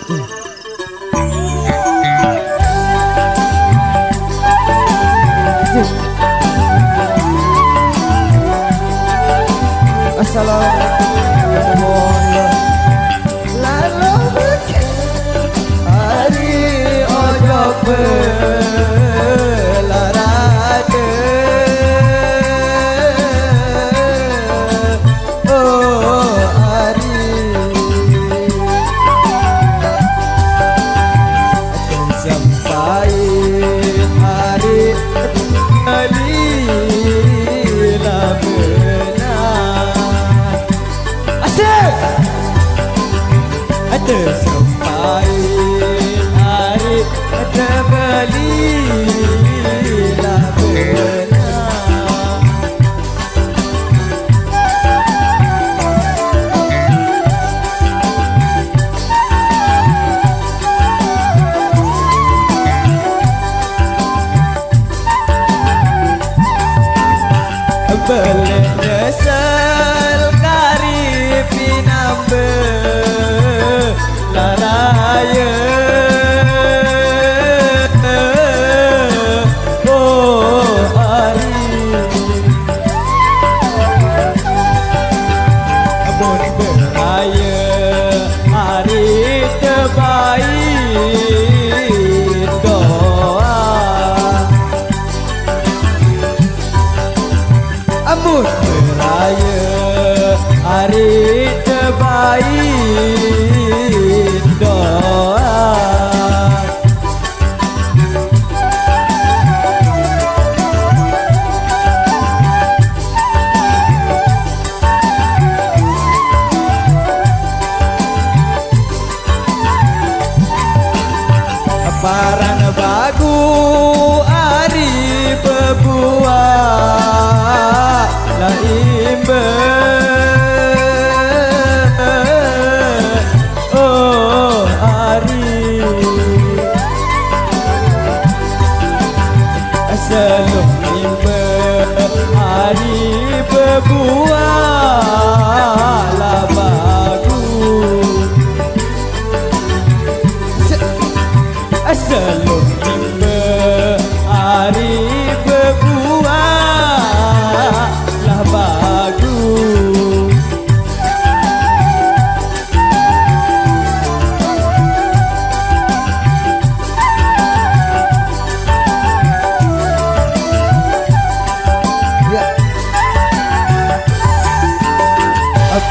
Assalamualaikum. Lalu hari ojo belarade. Oh hari sampai hari kembali ada sampai hari ada belilah benar. Boleh nyesel kari pinambe laraya. Oh hari abon beraya hari terbaik doa. Abon beraya hari terbaik doa. Paran bagu hari berbuah laimbe. Oh hari selum imbe hari berbuah lah bagus. Selum imbe hari berbuah lah bagus.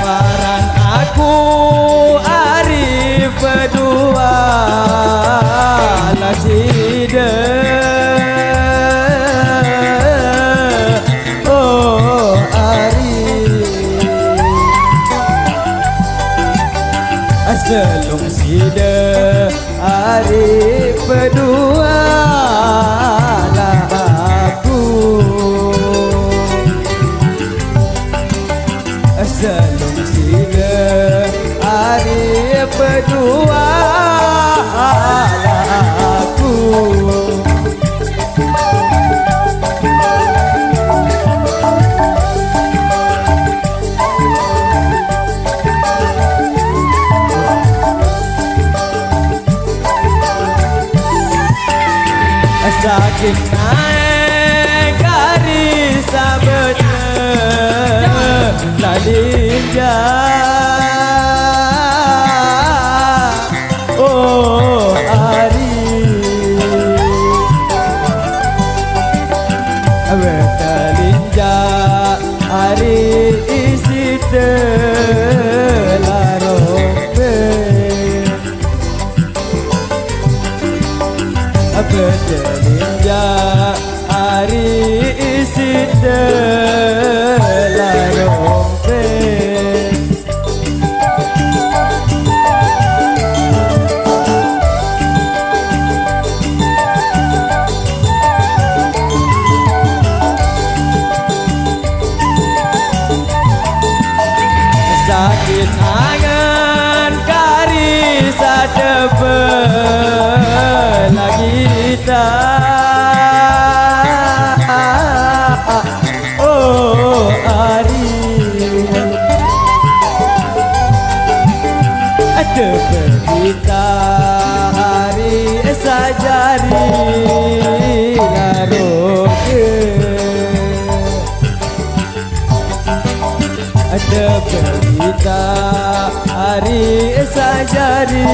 Paran aku hari berdua lah sida. Oh hari selum sida hari berdua lah aku. Selum sida hari berdua lah aku. Sakit naik hari sahabatnya lalinja. Oh hari bertalinja hari isi telarombe. Bertalinja hari isi telarombe. Sakit angan kari sadebe lagi tak. berita hari sajari laroke. Ada berita hari sajari